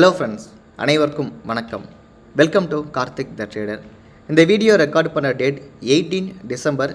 Hello friends, அனைவருக்கும் வணக்கம். Welcome to Karthik the trader. இந்த வீடியோ ரெக்கார்ட் பண்ண date 18 December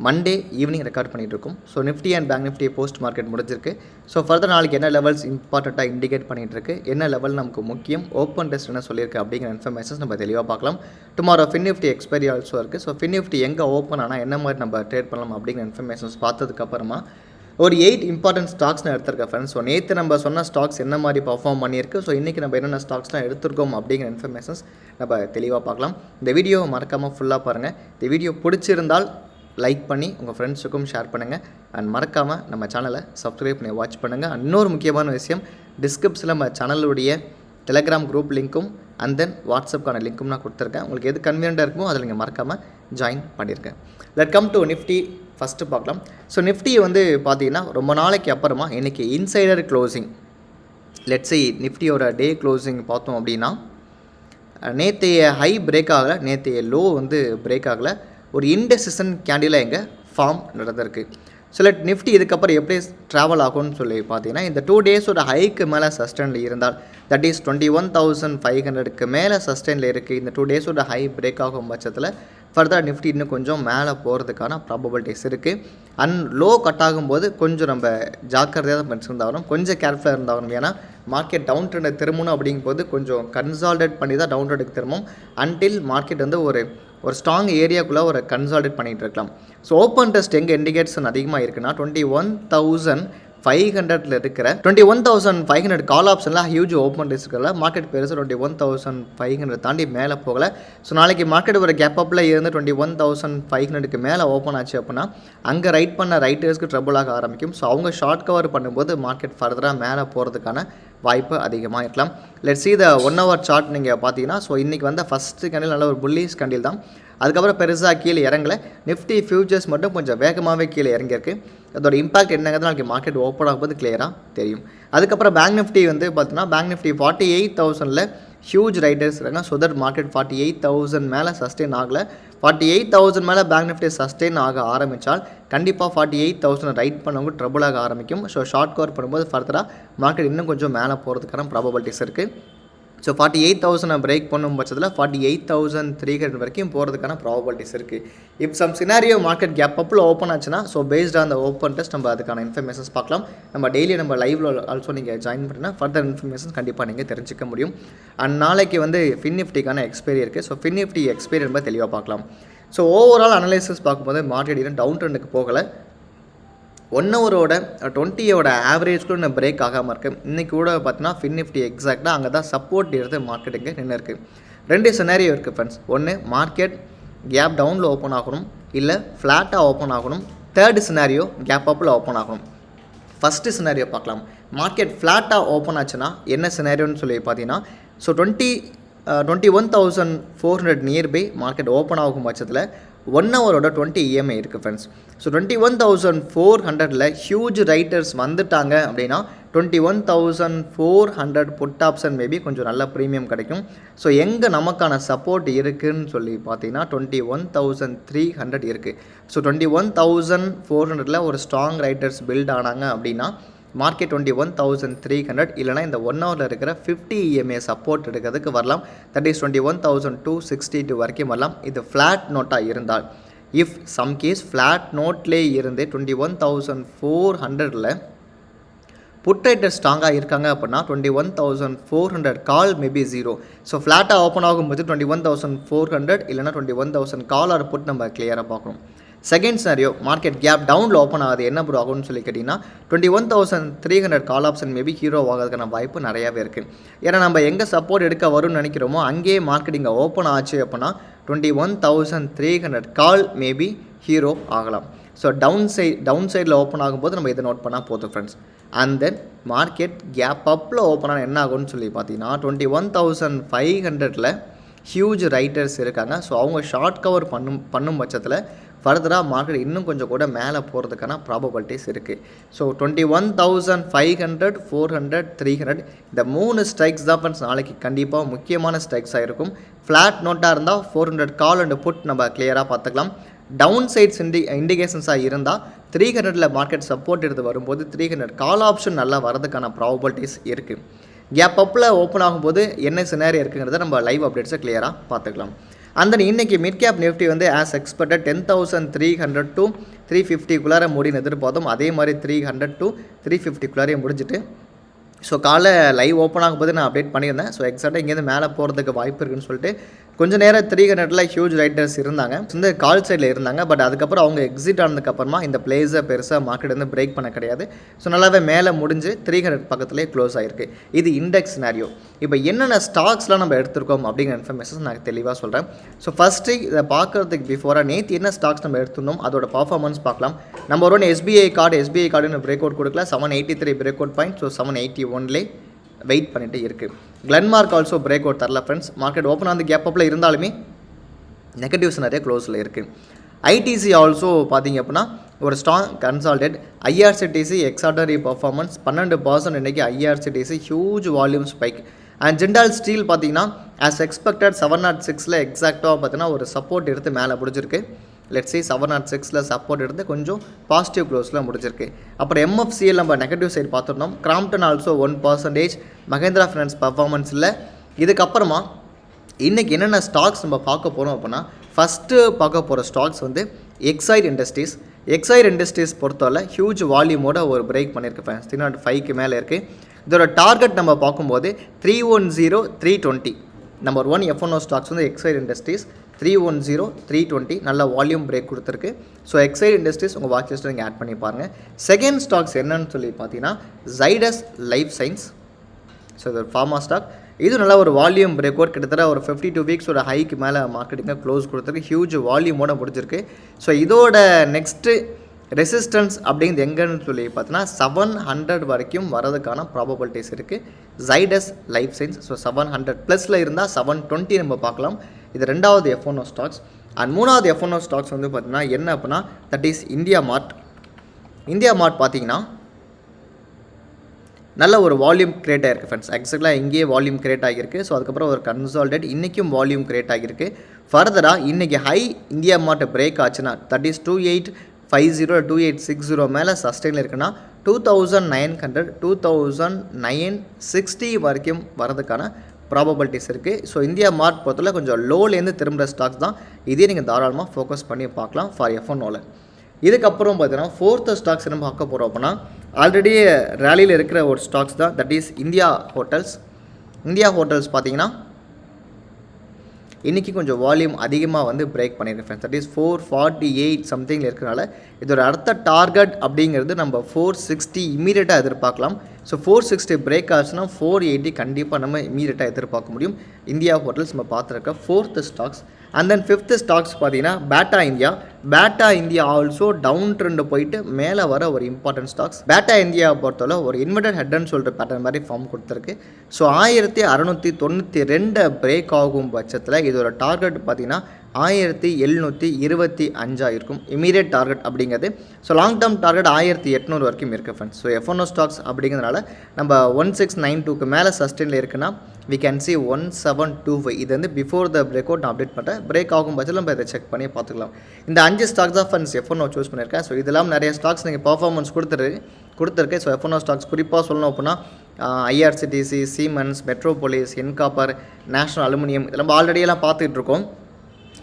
Monday evening record பண்ணிகிட்டு இருக்கோம். So Nifty and bank Nifty post market முடிஞ்சிருக்கு. ஸோ ஃபர்தர் நாளைக்கு என்ன லெவல்ஸ் இம்பார்ட்டண்ட்டாக இண்டிகேட் பண்ணிகிட்டு இருக்கு, என்ன லெவல் நமக்கு முக்கியம், ஓப்பன் டெஸ்ட் என்ன சொல்லியிருக்கு அப்படிங்கிற இன்ஃபர்மேஷன்ஸ் நம்ம தெளிவாக பார்க்கலாம். Tomorrow fin Nifty expiry also இருக்குது. ஸோ ஃபின் நிஃப்டி எங்கே ஓப்பன் ஆனால் என்ன மாதிரி நம்ம ட்ரேட் பண்ணலாம் அப்படிங்கிற இன்ஃபர்மேஷன்ஸ் பார்த்ததுக்கப்புறமா ஒரு 8 இம்பார்ட்டன்ட் ஸ்டாக்ஸ் நான் எடுத்திருக்கேன் ஃப்ரெண்ட்ஸ். ஸோ நேற்று நம்ம சொன்ன ஸ்டாக்ஸ் என்ன மாதிரி பர்ஃபார்ம் பண்ணியிருக்கு, ஸோ இன்றைக்கி நம்ம என்னென்ன ஸ்டாக்ஸ்லாம் எடுத்திருக்கோம் அப்படிங்கிற இன்ஃபர்மேஷன்ஸ் நம்ம தெளிவாக பார்க்கலாம். இந்த வீடியோ மறக்காமல் ஃபுல்லாக பாருங்கள். இந்த வீடியோ பிடிச்சிருந்தால் லைக் பண்ணி உங்கள் ஃப்ரெண்ட்ஸுக்கும் ஷேர் பண்ணுங்கள். அண்ட் மறக்காமல் நம்ம சேனலை சப்ஸ்கிரைப் பண்ணி வாட்ச் பண்ணுங்கள். இன்னொரு முக்கியமான விஷயம், டிஸ்கிரிப்ஷனில் நம்ம சேனலுடைய டெலகிராம் குரூப் லிங்க்கும் அண்ட் தென் வாட்ஸ்அப்கான லிங்க்கும் நான் கொடுத்துருக்கேன். உங்களுக்கு எது கன்வீனியண்ட்டாக இருக்குமோ அதில் நீங்கள் மறக்காமல் ஜாயின் பண்ணியிருக்கேன். Let come to Nifty first பார்க்கலாம். ஸோ நிஃப்டி பார்த்தீங்கன்னா ரொம்ப நாளைக்கு அப்புறமா இன்றைக்கி இன்சைடர் க்ளோசிங், லெட்ஸ் சே நிஃப்டியோட டே க்ளோசிங் பார்த்தோம் அப்படின்னா நேற்றைய ஹை பிரேக் ஆகலை, நேற்றைய லோ பிரேக் ஆகலை, ஒரு இன்டெசிஷன் கேண்டிலாக எங்கே ஃபார்ம் நடந்திருக்கு. ஸோ லெட் நிஃப்டி இதுக்கப்புறம் எப்படி ட்ராவல் ஆகும்னு சொல்லி பார்த்தீங்கன்னா இந்த 2 டேஸோட ஹைக்கு மேலே சஸ்டெயினில் இருந்தால், தட் இஸ் 21,500க்கு மேலே சஸ்டெயினில் இருக்குது. இந்த 2 டேஸோட ஹை பிரேக் ஆகும் பட்சத்தில் ஃபர்தர் நிஃப்டி இன்னும் கொஞ்சம் மேலே போகிறதுக்கான ப்ராபபிலிட்டிஸ் இருக்குது. அண்ட் லோ கட் ஆகும்போது கொஞ்சம் நம்ம ஜாக்கிரதையாக தான் இருந்தாகணும், கொஞ்சம் கேர்ஃபுல்லாக இருந்தாகணும். ஏன்னா மார்க்கெட் டவுன் ட்ரெண்டை திரும்பணும் அப்படிங்கும்போது கொஞ்சம் கன்சால்டேட் பண்ணி தான் டவுன் ட்ரெண்டுக்கு திரும்பும். அன்டில் மார்க்கெட் ஒரு ஸ்ட்ராங் ஏரியாக்குள்ளே ஒரு கன்சால்டேட் பண்ணிகிட்டு இருக்கலாம். ஸோ ஓப்பன் டெஸ்ட் எங்கே இண்டிகேட்ஸ் அதிகமாக இருக்குன்னா 21,500 இருக்கிற 21,500 கால் ஆப்ஷனில் ஹியூஜ் ஓப்பன் டெஸ்ட் இருக்கல. மார்க்கெட் பெருசு 21,500 தாண்டி மேலே போகலை. ஸோ நாளைக்கு மார்க்கெட் ஒரு கேப் அப்பில் இருந்து 21,500க்கு மேலே ஓப்பன் ஆச்சு அப்படின்னா அங்கே ரைட் பண்ண ரைட்டர்ஸ்க்கு ட்ரபுள் ஆக ஆரம்பிக்கும். ஸோ அவங்க ஷார்ட் கவர் பண்ணும்போது மார்க்கெட் ஃபர்தராக மேலே போகிறதுக்கான வாய்ப்பு அதிகமாக இருக்கலாம். Let's see the 1 hour chart நீங்கள் பார்த்தீங்கன்னா, ஸோ இன்றைக்கி ஃபஸ்ட்டு கண்டில் நல்ல ஒரு புல்லிஷ் கண்டில் தான். அதுக்கப்புறம் பெருசாக கீழே இறங்கலை. நிஃப்டி ஃபியூச்சர்ஸ் மட்டும் கொஞ்சம் வேகமாகவே கீழே இறங்கியிருக்கு. அதோட இம்பாக்ட் என்னங்கிறது நாளைக்கு மார்க்கெட் ஓப்பன் ஆகும்போது கிளியராக தெரியும். அதுக்கப்புறம் பேங்க் நிஃப்டி பார்த்தீங்கன்னா பேங்க் நிஃப்டி 48,000ல் ஹியூஜ் ரைடர்ஸ் இருக்காங்க. ஸோ தட் மார்க்கெட் 48,000 மேலே சஸ்டெயின் ஆகலை. 48,000 மேலே பேங்க் நிஃப்டி சஸ்டெயின் ஆக ஆரம்பித்தால் கண்டிப்பாக 48,000 ரைட் பண்ணவங்க ட்ரபுள் ஆக ஆரம்பிக்கும். ஸோ ஷார்ட் கவர் பண்ணும்போது ஃபர்தராக மார்க்கெட் இன்னும் கொஞ்சம் மேலே போகிறதுக்கான ப்ராபபிலிட்டிஸ் இருக்குது. ஸோ 48,000 பிரேக் பண்ணும் பட்சத்தில் 48,300 வரைக்கும் போகிறதுக்கான ப்ராபபிலிட்டிஸ் இருக்குது. இப் சம் சினாரியோ மார்க்கெட் கேப் அப்பில் ஓப்பன் ஆச்சுன்னா, so based on the open test நம்ம அதுக்கான இன்ஃபர்மேஷன்ஸ் பார்க்கலாம். நம்ம டெய்லி நம்ம லைவ்ல ஆல்சோ நீங்கள் ஜாயின் பண்ணினா ஃபர்தர் இன்ஃபர்மேஷன் கண்டிப்பாக நீங்கள் தெரிஞ்சிக்க முடியும். அண்ட் நாளைக்கு ஃபின் நிஃப்டிக்கான எக்ஸ்பைரி இருக்குது. ஸோ ஃபின் நிஃப்டி எக்ஸ்பைரி ரொம்ப தெளிவாக பார்க்கலாம். ஸோ ஓவரால் அனலைசிஸ் பார்க்கும்போது மார்க்கெட் இன்னும் டவுன் ட்ரெண்டுக்கு போகலை. 1 ஹவரோட 20யோட ஆவரேஜ் கூட இன்னும் பிரேக் ஆகாமல் இருக்குது. இன்றைக்கி கூட பார்த்தீங்கன்னா ஃபின் நிஃப்டி எக்ஸாக்டாக அங்கே தான் சப்போர்ட் எடுத்து மார்க்கெட்டுக்கு நின்று இருக்குது. 2 சினாரியோ இருக்குது ஃப்ரெண்ட்ஸ். ஒன்று மார்க்கெட் கேப் டவுனில் ஓப்பன் ஆகணும், இல்லை ஃப்ளாட்டாக ஓப்பன் ஆகணும். 3rd சினாரியோ கேப் அப்பில் ஓப்பன் ஆகணும். ஃபஸ்ட்டு சினாரியோ பார்க்கலாம். மார்க்கெட் ஃப்ளாட்டாக ஓப்பன் ஆச்சுன்னா என்ன சினாரியோன்னு சொல்லி பார்த்தீங்கன்னா, ஸோ 21,400 நியர்பை மார்க்கெட் ஓப்பன் ஆகும் பட்சத்தில் 1 ஹவரோட 20 EMI இருக்குது ஃப்ரெண்ட்ஸ். ஸோ 21,400ல் ஹியூஜ் ரைட்டர்ஸ் வந்துட்டாங்க அப்படின்னா 21,400 புட் ஆப்ஷன் மேபி கொஞ்சம் நல்ல ப்ரீமியம் கிடைக்கும். ஸோ எங்கே நமக்கான சப்போர்ட் இருக்குதுன்னு சொல்லி பார்த்தீங்கன்னா 21,300 இருக்குது. ஸோ 21,400ல் ஒரு ஸ்ட்ராங் ரைட்டர்ஸ் பில்ட் ஆனாங்க அப்படின்னா மார்க்கெட் 21,300 இல்லைனா இந்த 1 ஹவரில் இருக்கிற 50 EMA சப்போர்ட் எடுக்கிறதுக்கு வரலாம். தட் இஸ் 21,262 வரைக்கும் வரலாம். இது ஃப்ளாட் நோட்டாக இருந்தால். இஃப் சம் கேஸ் ஃப்ளாட் நோட்லேயே இருந்து 21,400ல் புட் ரைட்டர் ஸ்ட்ராங்காக இருக்காங்க அப்படின்னா 21,400 கால் மேபி 0. ஸோ ஃப்ளாட்டாக ஓப்பன் ஆகும்போது 21,400 இல்லைனா 21,000 கால் ஆர் புட் நம்ம கிளியராக பார்க்கணும். செகண்ட் சினாரியோ மார்க்கெட் கேப் டவுனில் ஓப்பன் ஆகுது, என்ன ப்ரோ ஆகும்னு சொல்லி கேட்டிங்கன்னா 21,300 கால் ஆப்ஷன் மேபி ஹீரோ ஆகிறதுக்கான வாய்ப்பு நிறையாவே இருக்குது. ஏன்னா நம்ம எங்கே சப்போர்ட் எடுக்க வரும்னு நினைக்கிறோமோ அங்கேயே மார்க்கெட் இங்கே ஓப்பன் ஆச்சு அப்படின்னா 21,300 கால் மேபி ஹீரோ ஆகலாம். ஸோ டவுன் சைடில் ஓப்பன் ஆகும்போது நம்ம இதை நோட் பண்ணால் போதும் friends. And then market gap அப்பில் ஓப்பன் ஆனால் என்ன ஆகும்னு சொல்லி பார்த்தீங்கன்னா 21,500ல் ஹியூஜ் ரைட்டர்ஸ் இருக்காங்க. ஸோ அவங்க ஷார்ட் கவர் பண்ணும் பட்சத்தில் ஃபர்தராக மார்க்கெட் இன்னும் கொஞ்சம் கூட மேலே போகிறதுக்கான ப்ராபபிலிட்டிஸ் இருக்குது. ஸோ 21,500, 400, 300 இந்த 3 ஸ்ட்ரைக்ஸ் தான் ஃப்ரெண்ட்ஸ் நாளைக்கு கண்டிப்பாக முக்கியமான ஸ்ட்ரைக்ஸாக இருக்கும். ஃப்ளாட் நோட்டாக இருந்தால் 400 கால் அண்ட் புட் நம்ம கிளியராக பார்த்துக்கலாம். டவுன் சைட்ஸ் இண்டிகேஷன்ஸாக இருந்தால் 300ல் மார்க்கெட் சப்போர்ட் எடுத்து வரும்போது 300 கால் ஆப்ஷன் நல்லா வரதுக்கான ப்ராபபிலிட்டிஸ் இருக்குது. கேப் அப்பில் ஓப்பன் ஆகும்போது என்ன சினாரியோ இருக்குங்கிறத நம்ம லைவ் அப்டேட்ஸை கிளியராக பார்த்துக்கலாம். அந்த இன்றைக்கி மிட் கேப் நிஃப்டி வந்து ஆஸ் எக்ஸ்பெக்டட் 10,300 to 350 முடின்னு எதிர்பார்த்தோம். அதே மாதிரி 300 to 350 முடிஞ்சிட்டு ஸோ காலைல லைவ் ஓப்பன் ஆகும்போது நான் அப்டேட் பண்ணியிருந்தேன். ஸோ எக்ஸாக்டாக இங்கேருந்து மேலே போகிறதுக்கு வாய்ப்பு இருக்குன்னு சொல்லிட்டு கொஞ்சம் நேரம் 300 ஹியூஜ் ரைட்டர்ஸ் இருந்தாங்க, இந்த கால் சைடில் இருந்தாங்க. பட் அதுக்கப்புறம் அவங்க எக்ஸிட் ஆனதுக்கப்புறமா இந்த பிளேஸை பெருசாக மார்க்கெட் வந்து பிரேக் பண்ண கிடையாது. ஸோ நல்லாவே மேலே முடிஞ்சு 300 பக்கத்துலேயே க்ளோஸ் ஆகிருக்கு. இது இண்டெக்ஸ் சினாரியோ. இப்போ என்னென்ன ஸ்டாக்ஸ்லாம் நம்ம எடுத்திருக்கோம் அப்படிங்கிற இன்ஃபர்மேஷன் நான் தெளிவாக சொல்கிறேன். ஸோ ஃபஸ்ட்டு இதை பார்க்குறதுக்கு பிஃபோராக நேற்று என்ன ஸ்டாக்ஸ் நம்ம எடுத்திருந்தோம் அதோட பர்ஃபார்மன்ஸ் பார்க்கலாம். நம்பர் 1 எஸ்பிஐ கார்டுன்னு பிரேக் அவுட் கொடுக்கல, 783 break out point. So 781 wait பண்ணிட்டு இருக்குது. கிளென்மார்க் ஆல்சோ பிரேக் அவுட் தரல ஃப்ரெண்ட்ஸ். மார்க்கெட் ஓப்பன் ஆனது கேப் அப்பில் இருந்தாலுமே நெகட்டிவ்ஸ் நிறைய க்ளோஸில் இருக்குது. ஐடிசி ஆல்சோ பார்த்தீங்க அப்படின்னா ஒரு ஸ்ட்ராங் கன்சால்டேட். ஐஆர்சிடிசி எக்ஸார்டனரி பர்ஃபார்மன்ஸ் 12% இன்றைக்கி IRCTC huge volume spike. And Jindal steel பார்த்தீங்கன்னா ஆஸ் எக்ஸ்பெக்டட் 706 எக்ஸாக்டாக பார்த்தீங்கன்னா ஒரு சப்போர்ட் எடுத்து மேலே முடிஞ்சிருக்கு. லெட்ஸ் சி 706 சப்போர்ட் எடுத்து கொஞ்சம் பாசிட்டிவ் க்ளோஸில் முடிஞ்சிருக்கு. அப்புறம் எம்எஃப்சிஎல் நம்ம நெகட்டிவ் சைடு பார்த்துருந்தோம். Crompton also 1%. Mahindra finance performance இல்லை. இதுக்கப்புறமா இன்றைக்கி என்னென்ன ஸ்டாக்ஸ் நம்ம பார்க்க போகிறோம் அப்படின்னா ஃபஸ்ட்டு பார்க்க போகிற ஸ்டாக்ஸ் வந்து எக்ஸைட் இண்டஸ்ட்ரீஸ். எக்ஸைட் இண்டஸ்ட்ரீஸ் பொறுத்தவரை ஹியூஜ் வால்யூமோட ஒரு பிரேக் பண்ணியிருக்கு ஃப்ரெண்ட்ஸ். 305 மேலே இருக்குது. இதோட டார்கெட் நம்ம பார்க்கும்போது 310 320. நம்பர் 1 F1O ஸ்டாக்ஸ் வந்து எக்ஸைட் இண்டஸ்ட்ரீஸ் 310 320 நல்ல வால்யூம் பிரேக் கொடுத்துருக்கு. ஸோ எக்ஸைட் இண்டஸ்ட்ரீஸ் உங்கள் வாட்ச் லிஸ்ட்டில் நீங்கள் ஆட் பண்ணி பாருங்கள். செகண்ட் ஸ்டாக்ஸ் என்னன்னு சொல்லி பார்த்தீங்கன்னா ஜைடஸ் லைஃப் சயின்ஸ். ஸோ இது ஒரு ஃபார்மா ஸ்டாக். இது நல்ல ஒரு வால்யூம் பிரேக் அவுட், கிட்டத்தட்ட ஒரு 52 வீக்ஸோட ஹைக்கு மேலே மார்க்கெட்டிங்காக க்ளோஸ் கொடுத்துருக்கு. ஹியூஜ் வால்யூமோட முடிஞ்சிருக்கு. ஸோ இதோட நெக்ஸ்ட்டு ரெசிஸ்டன்ஸ் அப்படிங்கிறது எங்கன்னு சொல்லி பார்த்தீங்கன்னா 700 வரைக்கும் வரதுக்கான ப்ராபபிலிட்டிஸ் இருக்குது. Zydus life science. ஸோ 700+ இருந்தால் 720 நம்ம பார்க்கலாம். இது ரெண்டாவது F1O ஸ்டாக்ஸ். அண்ட் மூணாவது F1O ஸ்டாக்ஸ் வந்து பார்த்திங்கன்னா என்ன அப்படின்னா that is India Mart. India Mart பார்த்திங்கன்னா நல்ல ஒரு வால்யூம் கிரியேட் ஆகிருக்கு ஃப்ரெண்ட்ஸ். எக்ஸாக்டாக இங்கேயே வால்யூம் கிரியேட் ஆகியிருக்கு. ஸோ அதுக்கப்புறம் ஒரு கன்சால்டேட் இன்றைக்கும் வால்யூம் கிரியேட் ஆகியிருக்கு. ஃபர்தராக இன்றைக்கி ஹை இந்தியா மார்ட் பிரேக் ஆச்சுன்னா தட் இஸ் 2850 2860 மேலே சஸ்டெயினில் இருக்குன்னா 2900 2960 வரைக்கும் வரதுக்கான ப்ராபபிலிட்டிஸ் இருக்குது. ஸோ இந்தியா மார்ட் பொறுத்தவரை கொஞ்சம் லோலேருந்து திரும்புகிற ஸ்டாக்ஸ் தான். இதே நீங்கள் தாராளமாக ஃபோக்கஸ் பண்ணி பார்க்கலாம் ஃபார் F1O. இதுக்கப்புறம் பார்த்தீங்கன்னா ஃபோர்த்து ஸ்டாக்ஸ் என்ன பார்க்க போகிறோம் அப்படின்னா ஆல்ரெடி ரேலியில் இருக்கிற ஒரு ஸ்டாக்ஸ் தான் that is India hotels. India hotels பார்த்தீங்கன்னா இன்றைக்கி கொஞ்சம் வால்யூம் அதிகமாக வந்து பிரேக் பண்ணியிருக்கேன் ஃப்ரெண்ட்ஸ். தட் இஸ் 448 சம்திங்கில் இருக்கிறனால இதோட அடுத்த டார்கெட் அப்படிங்கிறது நம்ம 460 இமீடியட்டாக எதிர்பார்க்கலாம். ஸோ 460 பிரேக் ஆச்சுன்னா 480 கண்டிப்பாக நம்ம இமீடியட்டாக எதிர்பார்க்க முடியும். இந்தியா ஹோட்டல்ஸ் நம்ம பார்த்துருக்க fourth stocks. And then fifth stocks பார்த்தீங்கன்னா Bata India. Bata India also down trend போயிட்டு மேலே வர ஒரு இம்பார்ட்டன்ட் ஸ்டாக்ஸ். பேட்டா இந்தியா பொறுத்தவரை ஒரு இன்வெர்டட் ஹெட்னு சொல்கிற பேட்டர்ன் மாதிரி ஃபார்ம் கொடுத்துருக்கு. ஸோ 1692 பிரேக் ஆகும் பட்சத்தில் இதோட டார்கெட் பார்த்தீங்கன்னா 1725 இருக்கும் இமீடியட் டார்கெட் அப்படிங்கிறது. ஸோ லாங் டேர்ம் டார்கெட் 1800 வரைக்கும் இருக்குது ஃப்ரெண்ட்ஸ். ஸோ F1O ஸ்டாக்ஸ் அப்படிங்கிறதுனால நம்ம 1692க்கு மேலே சஸ்டெயினில் இருக்குன்னா we can see 1725. இது வந்து பிஃபோர் த பிரேக் அவுட் நான் அப்டேட் பண்ணுறேன். பிரேக் ஆகும் பட்சத்தில் நம்ம இதை செக் பண்ணி பார்த்துக்கலாம். இந்த 5 ஸ்டாக்ஸ் தான் ஃப்ரெண்ட்ஸ் F1O சூஸ் பண்ணியிருக்கேன். ஸோ இதெல்லாம் நிறைய ஸ்டாக்ஸ் நீங்கள் பர்ஃபார்மன்ஸ் கொடுத்துருக்கு. ஸோ F1O ஸ்டாக்ஸ் குறிப்பாக சொல்லணும் அப்படின்னா ஐஆர்சிடிசி, சீமென்ஸ், மெட்ரோபோலிஸ், என்காப்பர், நேஷனல் அலுமினியம் இதெல்லாம் ஆல்ரெடியெல்லாம் பார்த்துட்டு இருக்கோம்.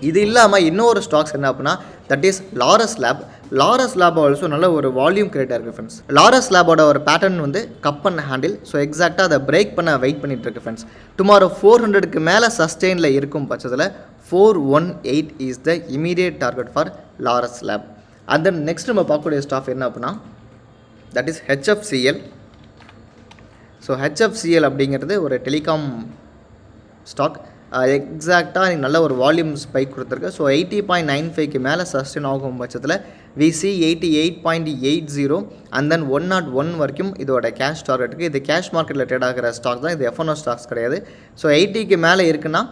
இது இல்லாமல் இன்னொரு ஸ்டாக்ஸ் என்ன அப்படின்னா that is Laurus lab. Laurus lab also நல்ல ஒரு வால்யூம் கிரியேட்டாக இருக்குது ஃப்ரெண்ட்ஸ். லாரஸ் லேபோட ஒரு பேட்டர்ன் வந்து கப் அண்ட் ஹேண்டில். ஸோ எக்ஸாக்டாக அதை பிரேக் பண்ண வெயிட் பண்ணிட்டு இருக்கு ஃப்ரெண்ட்ஸ். டுமாரோ 400க்கு மேலே சஸ்டெயினில் இருக்கும் பட்சத்தில் 418 is the immediate target for Laurus lab. And then next நம்ம பார்க்கக்கூடிய ஸ்டாக் என்ன அப்படின்னா தட் இஸ் HFCL. ஸோ HFCL அப்படிங்கிறது ஒரு டெலிகாம் ஸ்டாக். எக்ஸாக்டாக நல்ல ஒரு வால்யூம் ஸ்பைக் கொடுத்துருக்கு. ஸோ 80.95க்கு மேலே சஸ்டெயின் ஆகும் பட்சத்தில் VC 88.80 அண்ட் தென் 101 வரைக்கும் இதோட கேஷ் டார்கெட்டுக்கு. இது கேஷ் மார்க்கெட்டில் ட்ரேட் ஆகிற ஸ்டாக் தான். இது F1O ஸ்டாக்ஸ் கிடையாது. ஸோ 80க்கு மேலே இருக்குன்னா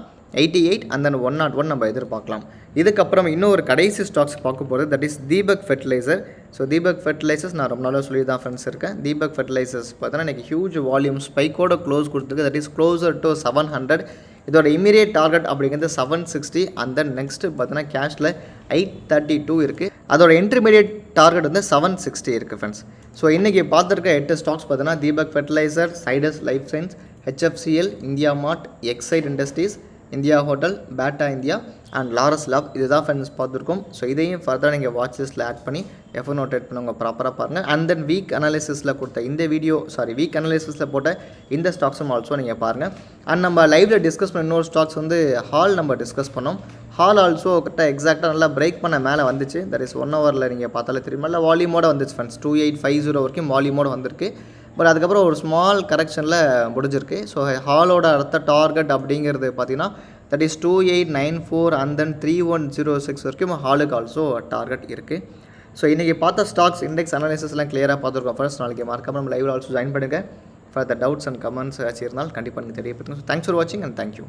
88 அண்ட் தென் 101 நம்ம எதிர்பார்க்கலாம். இதுக்கப்புறம் இன்னொரு கடைசி ஸ்டாக்ஸ் பார்க்க போகிறது that is Deepak Fertilizer. So Deepak Fertilizers நான் ரொம்ப நாளாக சொல்லி தான் ஃப்ரெண்ட்ஸ் இருக்கேன். தீபக் ஃபெர்டிலைசர்ஸ் பார்த்தீங்கன்னா இன்றைக்கி ஹியூஜ் வால்யூம் ஸ்பைக்கோட க்ளோஸ் கொடுத்துருக்கு. That is closer to 700. இதோட இமீடியட் டார்கெட் அப்படிங்கிறது 760 அண்ட் தென் நெக்ஸ்ட்டு பார்த்தீங்கன்னா கேஷில் 832 இருக்குது. அதோட இன்டர்மீடியட் டார்கெட் வந்து 760 இருக்குது ஃப்ரெண்ட்ஸ். ஸோ இன்றைக்கி பார்த்துருக்க 8 ஸ்டாக்ஸ் பார்த்தீங்கன்னா Deepak Fertiliser, Zydus Life Science, HFCL, India Mart, Exide Industries, India Hotel, Bata India and Laurus Lab இதுதான் ஃப்ரெண்ட்ஸ் பார்த்துருக்கோம். ஸோ இதையும் ஃபர்தராக நீங்கள் வாட்ச் லிஸ்ட்டில் ஆட் பண்ணி எஃபோ நோட்டேட் பண்ணுங்க ப்ராப்பராக பாருங்கள். அண்ட் தென் வீக் அனாலிசிஸில் கொடுத்த இந்த வீக் அனாலிசிஸில் போட்ட இந்த ஸ்டாக்ஸும் ஆல்சோ நீங்கள் பாருங்கள். அண்ட் நம்ம லைவில் டிஸ்கஸ் பண்ண இன்னொரு ஸ்டாக்ஸ் வந்து ஹால் நம்ம டிஸ்கஸ் பண்ணோம். ஹால் ஆல்சோ கரெக்டாக எக்ஸாக்டாக நல்லா பிரேக் பண்ண மேலே வந்துச்சு. தட் இஸ் 1 ஹவரில் நீங்கள் பார்த்தாலே தெரியுமா, இல்லை வால்யூமோட வந்துச்சு ஃப்ரெண்ட்ஸ். 2850 வரைக்கும் வால்யூமோட வந்திருக்கு. பட் அதுக்கப்புறம் ஒரு ஸ்மால் கரெக்ஷனில் முடிஞ்சிருக்கு. ஸோ ஹாலோட அடுத்த டார்கெட் அப்படிங்கிறது பார்த்தீங்கன்னா தட் இஸ் 2894 அண்ட் தென் 3106 வரைக்கும் ஹாலுக்கு ஆல்சோ டார்கெட் இருக்குது. ஸோ இன்றைக்கி பார்த்த ஸ்டாக்ஸ் இண்டெக்ஸ் அனாலிசிஸ்லாம் கிளியராக பார்த்துருக்கோம் ஃப்ரெண்ட்ஸ். நாளைக்கு மறக்காம நம்ம லைவில் ஆல்சோ ஜாயின் பண்ணுங்கள். For the doubts and comments ஏதாச்சும் இருந்தால் கண்டிப்பாக நீங்கள் தெரியப்படுத்துங்க. ஸோ தேங்க்ஸ் ஃபார் வாட்சிங் அண்ட் தேங்க்யூ.